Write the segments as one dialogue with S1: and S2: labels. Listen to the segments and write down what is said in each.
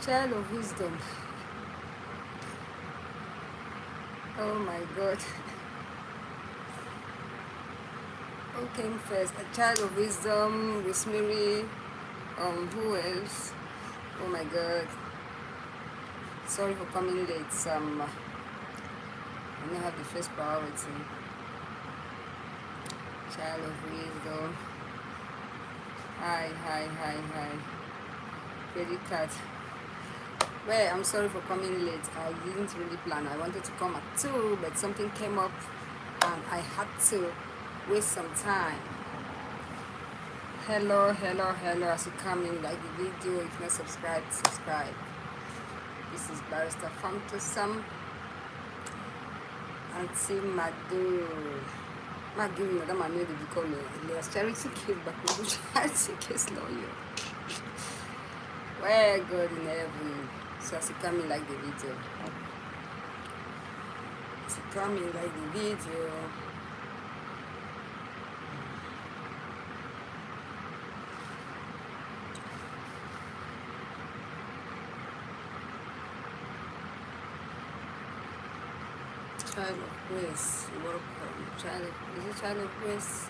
S1: Child of wisdom. Oh my god. Who came first? A child of wisdom, Rosemary, who else? Oh my god. Sorry for coming late. I don't have the first priority. Child of wisdom. Hi. Pretty cat. Well, I'm sorry for coming late. I didn't really plan. I wanted to come at 2, but something came up and I had to waste some time. Hello. As you come in, like the video, if not subscribed, subscribe. This is Barrister Famtosam. Auntie Madu. Madu, Madam, I know they call me. There's charity case, but we charity case lawyer. Where God in heaven. So as you come in, like the video. As you come in, like the video. Child of grace, welcome. Is it child of grace?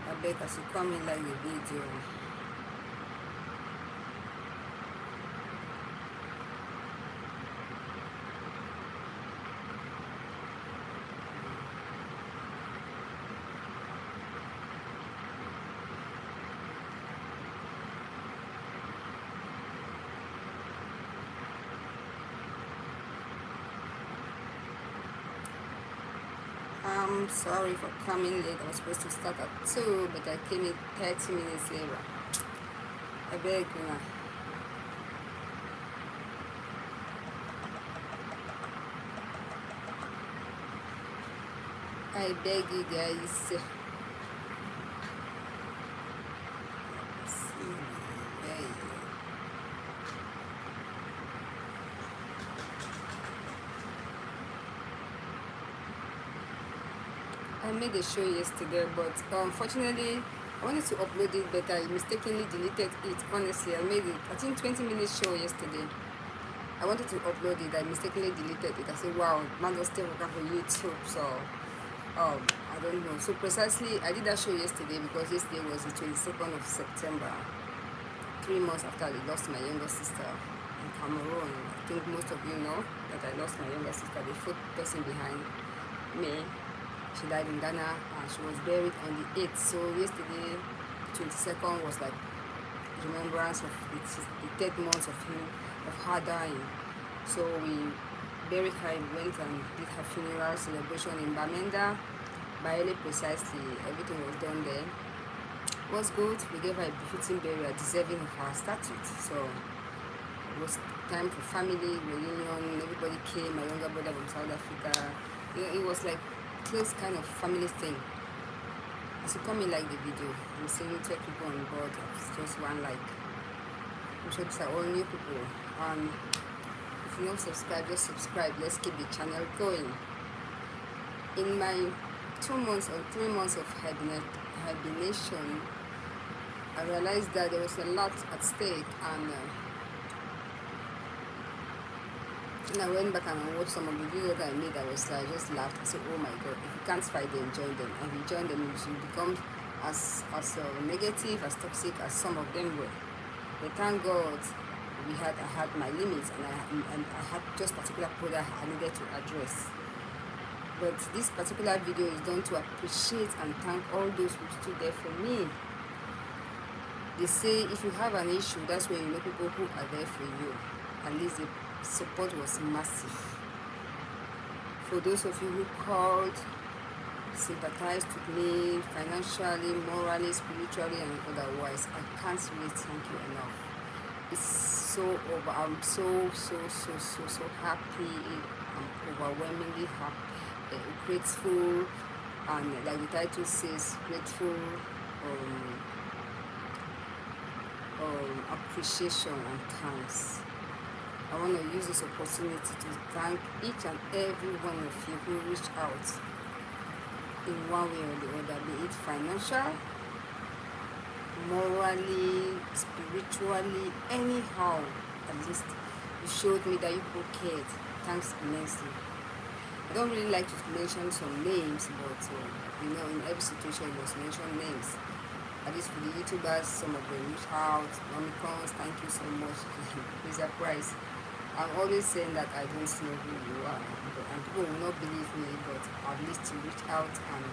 S1: I beg as you come in, like the video. I'm sorry for coming late. I was supposed to start at 2, but I came in 30 minutes later. I beg you now. I beg you guys. I made a show yesterday, but unfortunately I wanted to upload it, but I mistakenly deleted it. Honestly, I made it, I think, 20-minute show yesterday. I wanted to upload it, I mistakenly deleted it. I said, wow, man, just still working for YouTube. So I don't know. So precisely, I did that show yesterday because yesterday was the 22nd of September, 3 months after I lost my younger sister in Cameroon. I think most of you know that I lost my younger sister, the fourth person behind me. She died in Ghana and she was buried on the 8th. So yesterday, 22nd, was like remembrance of the 3rd month of her dying. So we buried her, went and did her funeral celebration in Bamenda. Baile precisely, everything was done there. It was good. We gave her a befitting burial deserving of her statute. So it was time for family reunion. Everybody came. My younger brother from South Africa. It was like close kind of family thing. As you come in, like the video, I'm seeing 12 people on board. It's just one like. I'm sure these are all new people. If you don't subscribe, just subscribe. Let's keep the channel going. In my 2 months or 3 months of hibernation, I realized that there was a lot at stake, and I went back and I watched some of the videos that I made. I just laughed. I said, oh my god, if you can't fight them, join them. And if you join them, you should become as negative, as toxic as some of them were. But thank God I had my limits, and I had just particular product I needed to address. But this particular video is done to appreciate and thank all those who stood there for me. They say if you have an issue, that's when you know people who are there for you. At least the support was massive. For those of you who called, sympathized with me financially, morally, spiritually, and otherwise, I can't really thank you enough. It's so over. I'm so happy. I'm overwhelmingly happy, grateful, and like the title says, grateful, appreciation and thanks. I want to use this opportunity to thank each and every one of you who reached out in one way or the other, be it financial, morally, spiritual, spiritually, anyhow, at least you showed me that you people cared. Thanks immensely. I don't really like to mention some names, but in every situation you must mention names. At least for the YouTubers, some of them reach out. Mommy Cons, thank you so much. It's a price. I'm always saying that I don't know who you are, and people will not believe me, but at least you reach out and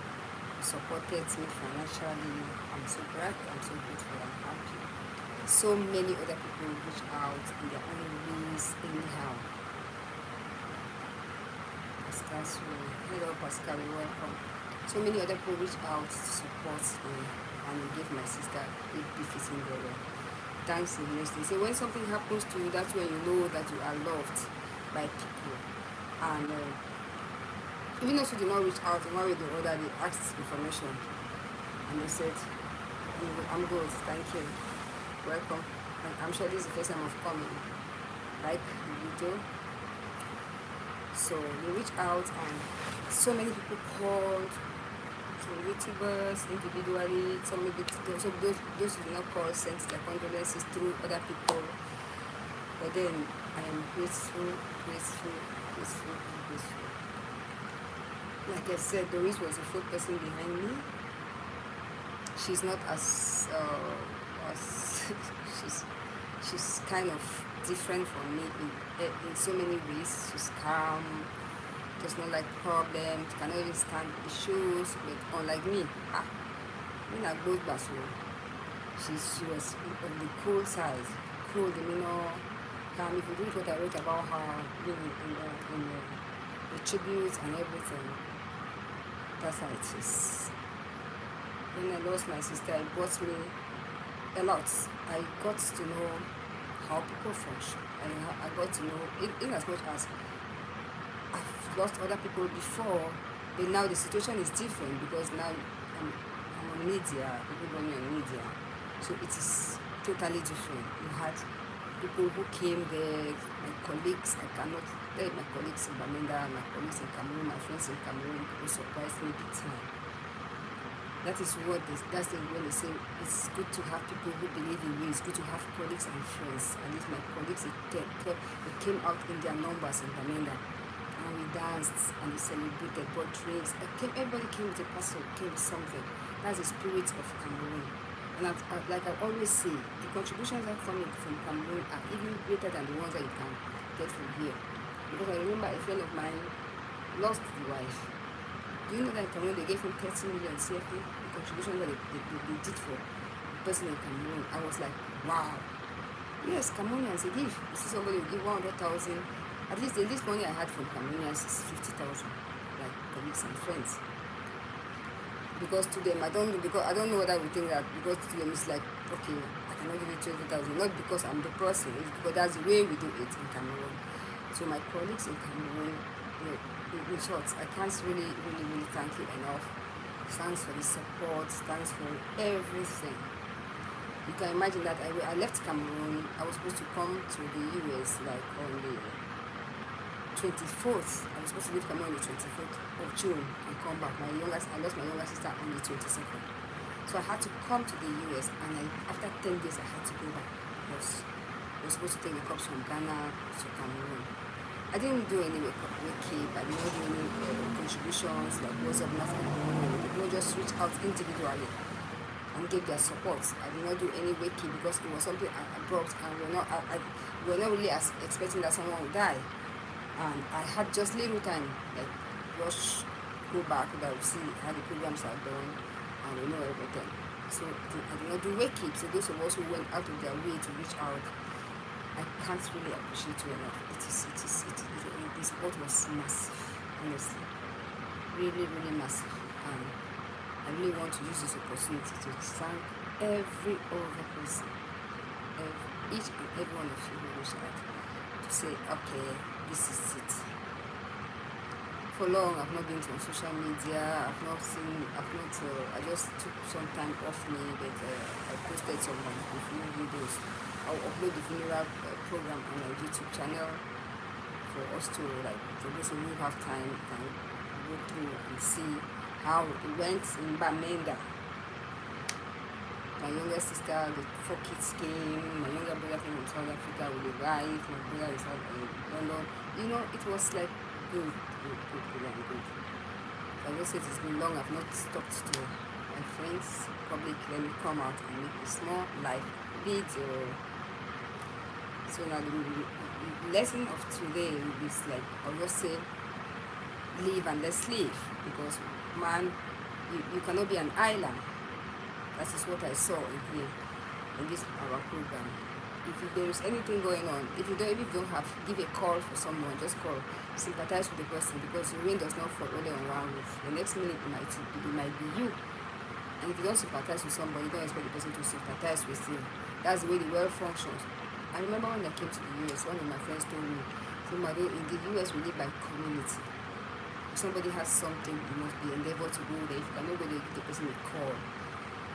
S1: supported me financially. I'm so glad, I'm so grateful, I'm happy. So many other people reach out in their own ways, anyhow. Pascal, hello Pascal, you're welcome. So many other people reach out to support me and give my sister a befitting burial. Thanks immensely. So when something happens to you, that's when you know that you are loved by people. And even if you did not reach out in one way or the other, they asked information and they said, I'm good, thank you, welcome. And I'm sure this is the first time of coming, like the video. So they reached out and so many people called, some YouTubers individually, some maybe so those who do not call sent their condolences through other people. But then I am grateful. Like I said, Doris was the fourth person behind me. She's not as she's kind of different from me in so many ways. She's calm, does not like problems, cannot even stand issues, but unlike me, when I go back, she was on the cool side, cool, calm. If you read what I wrote about her in the tributes and everything, that's how it is. When I lost my sister, it brought me a lot. I got to know how people function, and I got to know, in as much as I've lost other people before, but now the situation is different because now I'm on media, people know me on media, so it is totally different. You had people who came there, my colleagues, I cannot tell my colleagues in Bamenda, my colleagues in Cameroon, my friends in Cameroon, who surprised me big time. That's when they say it's good to have people who believe in you. It's good to have colleagues and friends. At least my colleagues, they came out in their numbers in Bamenda, and we danced and we celebrated, bought drinks. Everybody came with a parcel, came with something. That's the spirit of Cameroon. And like I always say, the contributions that come in from Cameroon are even greater than the ones that you can get from here. Because I remember a friend of mine lost the wife. Do you know that in Cameroon they gave him 30 million CFA, the contribution that they did for the person in Cameroon? I was like, wow. Yes, Cameroonians, they give. You see somebody will give 100,000. At least the least money I had from Cameroonians is 50,000, like colleagues and friends. Because to them, I don't know whether we think that because to them it's like, okay, I cannot give you 20,000. Not because I'm the person, it's because that's the way we do it in Cameroon. So my colleagues in Cameroon, in short, I can't really thank you enough. Thanks for the support, thanks for everything. You can imagine that I left Cameroon. I was supposed to come to the US like on the 24th. I was supposed to leave Cameroon on the 24th of June and come back. I lost my younger sister on the 22nd. So I had to come to the US, and after 10 days I had to go back because I was supposed to take the cops from Ghana to Cameroon. I didn't do any wake-up, I did not do any contributions, like WhatsApp, nothing. People just reach out individually and give their support. I did not do any wake-up because it was something abrupt, and we were not really expecting that someone would die. And I had just little time, like rush, go back, that we see how the programs are done, and we know everything. So I did not do wake-up. So those of us who went out of their way to reach out, I can't really appreciate you enough. The support was massive, honestly. Really massive. And I really want to use this opportunity to thank every other person, each and every one of you who reached out to say, okay, this is it. For long, I've not been on social media. I just took some time off me, but I posted some funeral videos. I'll upload the funeral program on my YouTube channel for us to, like, for those who have time, can go through and see how it went in Bamenda. My younger sister, the 4 kids came. My brother came from South Africa with a wife, my brother is out in London. You know, it was like good, good, good, good, and good. I will say it's been long. I've not talked to my friends public. Let me come out and make a small live video. So now the lesson of today is like, I will say, live and let's live, because man, you cannot be an island. That is what I saw in here in this our program. If there is anything going on, if you don't have, give a call for someone, just call, sympathize with the person, because the rain does not fall only on one roof. The next minute it might be you. And if you don't sympathize with somebody, don't expect the person to sympathize with you. That's the way the world functions. I remember when I came to the US, one of my friends told me, in the US we live by community. If somebody has something, you must be endeavored to go there. If you cannot go there, give the person a call.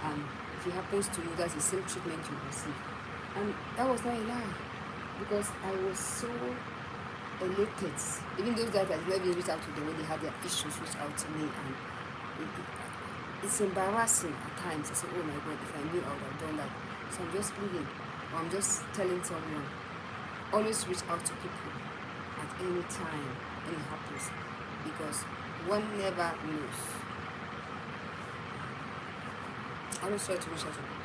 S1: And if it happens to you, that's the same treatment you receive. And that was not a lie, because I was so elated. Even those guys that never reached out to them when they had their issues, reached out to me, and it's embarrassing at times. I say, oh my God, if I knew, I would have done that. So I'm just pleading, or I'm just telling someone, always reach out to people at any time when it happens, because one never knows. Always try to reach out to people.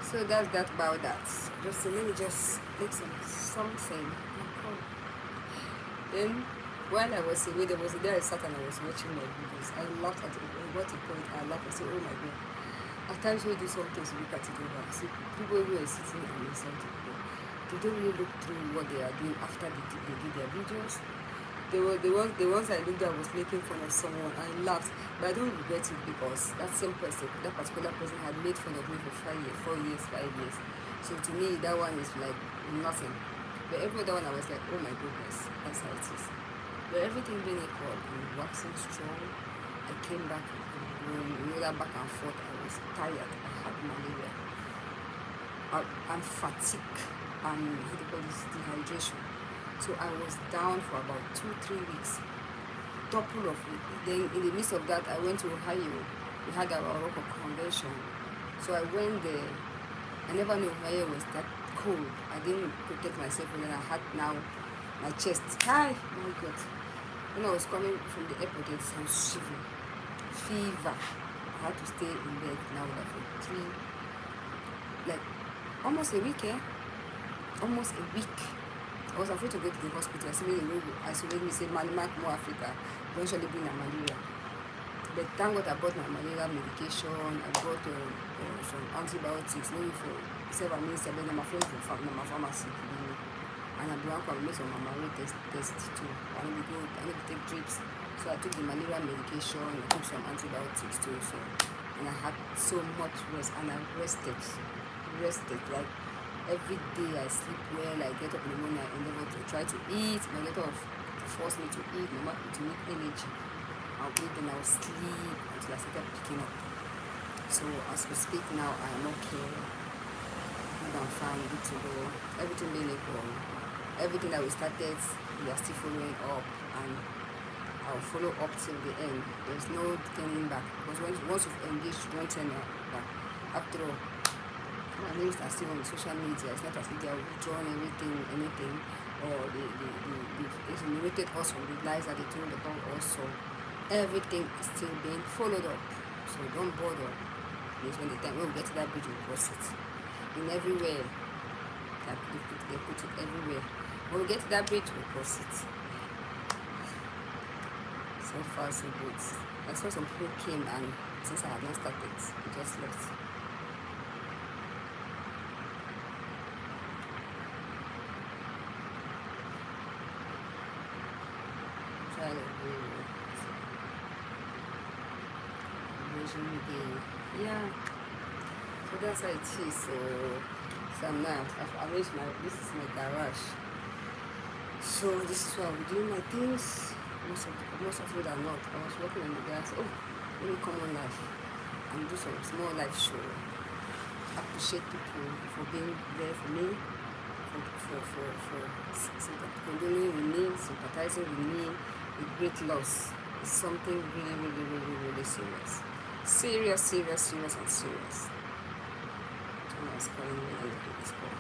S1: So that's that about that. Just let me just make something. Then while I was away, there was a day I sat and I was watching my videos. I laughed at it. What a point. I laughed. I said, oh my God. At times when we do something to look at it over. See, people who are sitting and listening to people, they don't really look through what they are doing after they did their videos. The ones I looked at was making fun of someone. I laughed, but I don't regret it, because that same person, that particular person, had made fun of me for 5 years, 4 years, 5 years. So to me, that one is like nothing. But every other one, I was like, oh my goodness, that's how it is. But everything being equal and waxing strong, I came back that back and forth. I was tired. I had malaria. I'm fatigued. What do you call this? Dehydration. So I was down for about 2-3 weeks, double of it. Then in the midst of that, I went to Ohio. We had our Rock Convention. So I went there. I never knew Ohio was that cold. I didn't protect myself, and then I had now my chest. Hi, oh my God. When I was coming from the airport, I was shivering, fever. I had to stay in bed now like for almost a week. Almost a week. I was afraid to go to the hospital. I said, they will isolate me, say, Malimak, more Africa, eventually bring a malaria. But thank God I bought my malaria medication. I bought some antibiotics, maybe for several minutes. I my friend from my pharmacy. And I made some malaria test too. I need to take drips. So I took the malaria medication, I took some antibiotics too. So, and I had so much rest, and I rested. Like, every day I sleep well. I get up in the morning, I endeavor to try to eat. My daughter forced me to eat, my mom to need energy. I'll eat, then I'll sleep until I started picking up. So as we speak now, I am okay. I'm fine, good to go. Everything being equal. Everything that we started, we are still following up, and I'll follow up till the end. There's no turning back, because once you've engaged, you don't turn back. After all, my names are still on social media. It's not as if they are withdrawn anything, or they exonerated us from the lies that they told about us. So everything is still being followed up. So don't bother. Because when we get to that bridge, we'll cross it. In everywhere, they put it everywhere. When we get to that bridge, we'll cross it. So far, so good. I saw some people came, and since I had not started, we just left. Yeah, so that's how it is. So now I've arranged this is my garage. So this is why I'll be doing my things. Most often than not, I was working on the gas. Oh, let me come on live and do some small live show. Appreciate people for being there for me, for condoling with me, sympathizing with me. A great loss is something really, really, really, really serious. Serious, serious, serious, and serious. Someone is calling me and look at this call.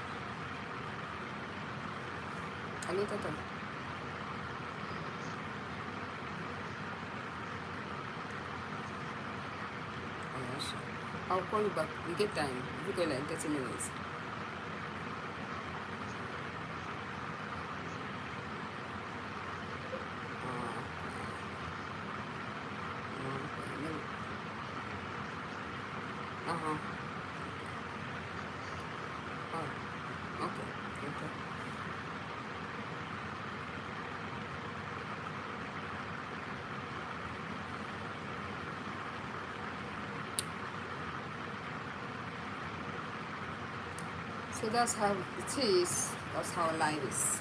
S1: Hello, Tata. I'll call you back. We get time. We go like 30 minutes. Uh-huh. Oh, okay. Okay. So that's how it is. That's how life is.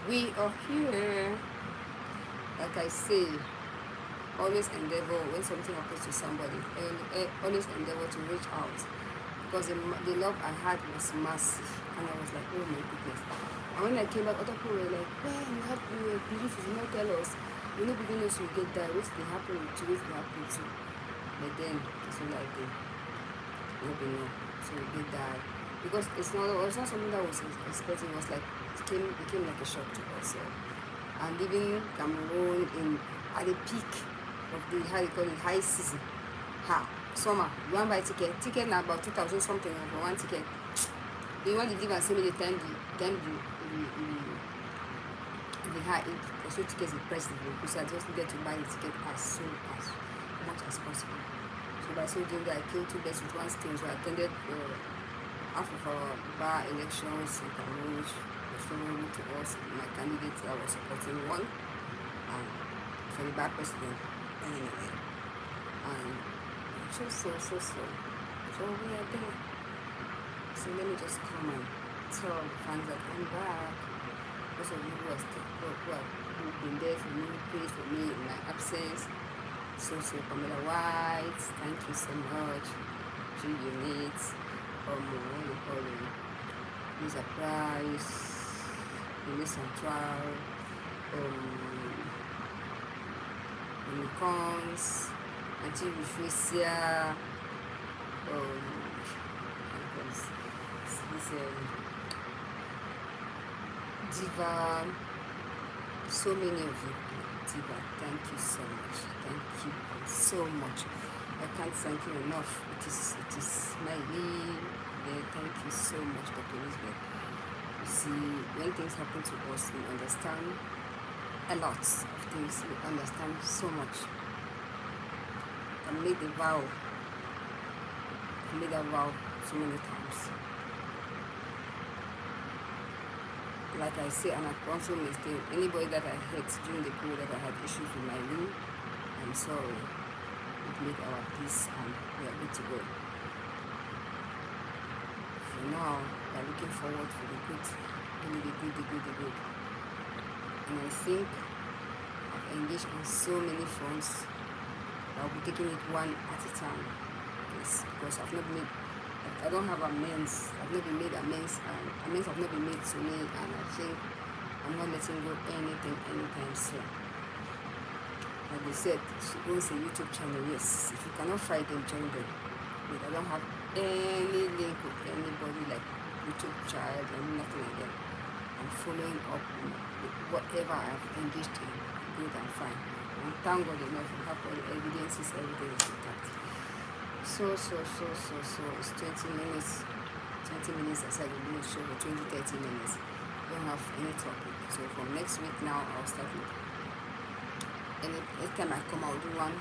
S1: We are here. Like I say, always endeavor when something happens to somebody, always endeavor to reach out, because the love I had was massive, and I was like, oh my goodness. And when I came back, other people were like, well, you were belief, you not tell us, you know, beginners will get that, which they happen to, which they happen to. But then it's not like they nobody know, so we get that, because it's not something that was expecting. It was like became like a shock to us. So, and living Cameroon at the peak of the, how you call it, high season, summer, you want buy ticket now about 2,000 something for one ticket. Do you want to give and send me the time the high so tickets the price because I just needed to buy the ticket as much as possible. So by so doing that, I killed two birds with one stone. So I attended half of our bar elections in Cameroon, which was favorable to us. My candidate I was supporting one, and for the bar president anyway. And so we are there. So let me just come and tell fans that I'm back. Those of you who have been there for me, prayed for me in my absence. So Pamela White, thank you so much. G Unit, what do you call it? Lisa Price, Louis Central, Unicorns, Auntie Rufisia, Diva, so many of you. Diva, thank you so much. Thank you so much. I can't thank you enough. It is my lead. Thank you so much, Dr. Elizabeth. You see, when things happen to us, we understand a lot of things. We understand so much. I made that vow so many times. Like I say, and I also mistake anybody that I hurt during the period that I had issues with my knee. I'm sorry. We've made our peace and we are good to go. For now, we're looking forward for the good, only the good. And I think I've engaged on so many fronts. I'll be taking it one at a time. Yes, because I don't have amends. I've not been made amends, and amends have not been made to me, and I think I'm not letting go anything anytime soon. Like they said, she owns a YouTube channel. Yes, if you cannot fight them, join them. But I don't have any link with anybody like YouTube child and nothing like that. I'm following up with whatever I've engaged in, good and fine. And thank God enough, you have all the evidences, everything is intact. So it's 20 minutes. 20 minutes aside the new show for 20-30 minutes. Don't have any topic. So from next week now I'll start with anytime I come I'll do one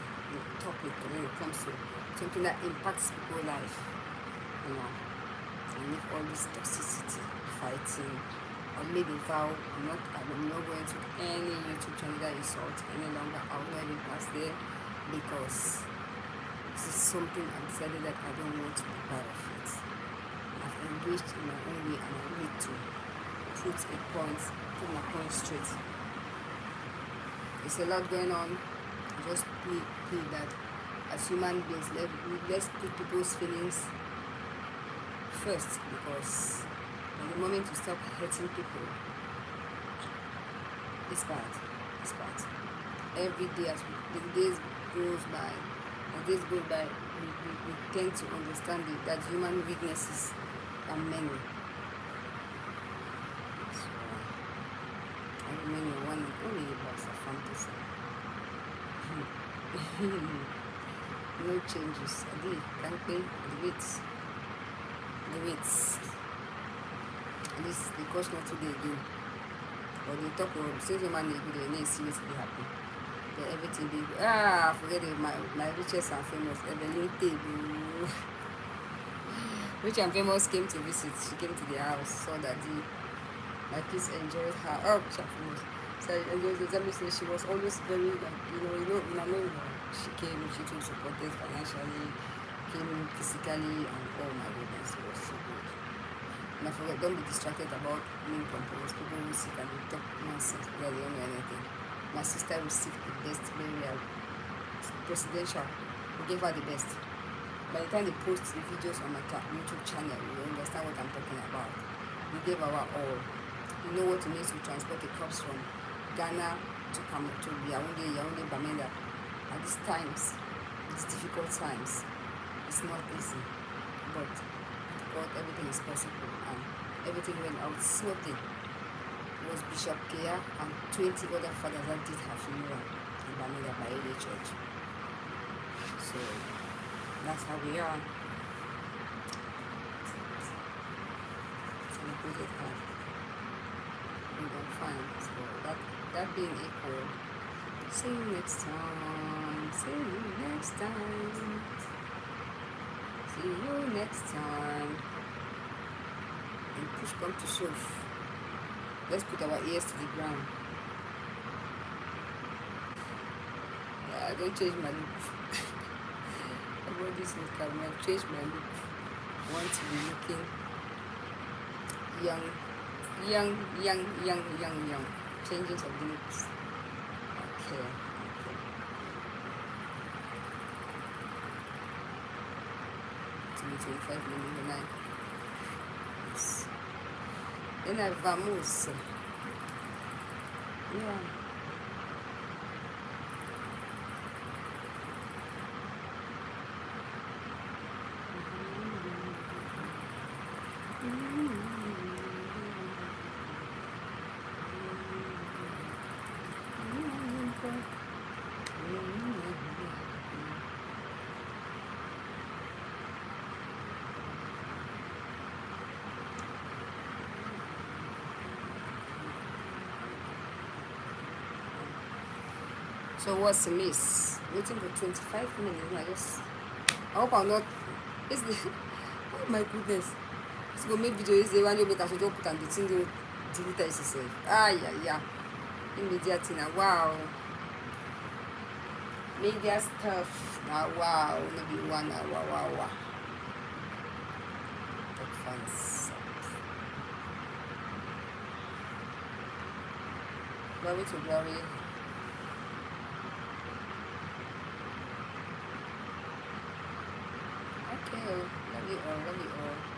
S1: topic when it comes to something that impacts people's life. You know. And if all this toxicity, fighting, I made a vow I'm not going to any YouTube channel that insult any longer. I will not even pass there because this is something I've decided that I don't want to be part of it. I've engaged in my own way and I need to. put a point, put my point straight. There's a lot going on. I just play that as human beings, let's put people's feelings first, because the moment you stop hurting people, it's bad. It's bad. Every day as the days goes by, we tend to understand that human weaknesses are many. So, I remain your one and only box of fantasy. No changes. Adi, can't pay the weights. The weights. At least the cost not today again. Or they talk about since the man they need seriously happy. Yeah, everything big. Forget it, my richest and famous Evelyn table. Rich and famous came to visit. She came to the house, saw that my kids enjoyed her. Oh, rich and famous. So I enjoyed it. Let me say she was always very like, she came, she took supported financially, came physically, and oh my goodness, it was so good. And I forget, don't be distracted about being composed. People who sick and they talk nonsense because they don't know anything. My sister received the best burial, presidential. We gave her the best. By the time they post the videos on my YouTube channel, you understand what I'm talking about. We gave our all. You know what it means to transport a corpse from Ghana to Yaoundé, Bamenda. At these times, these difficult times, it's not easy. But God, everything is possible, and everything went out smoothly. It was Bishop Kea and 20 other fathers that did her funeral in Bamenda by LA Church. So that's how we are. Celebrated her. We don't find. So that being equal. See you next time. See you next time. See you next time. And push come to shove. Let's put our ears to the ground. Yeah, I don't change my look. About this look, I've changed my look. I want to be looking young. Changes of looks. Okay. To be 25 minutes a night. Yes. Then I vamos. Yeah. So what's the miss? Waiting for 25 minutes. I hope I'm not. It's the, oh my goodness. It's going to make video is the one you make a show put and the thing you delete yourself. Yeah. Immediate now. Wow. Media stuff. Now wow. Maybe 1 hour. Wow. That fans. Glory to glory. Okay, love you all.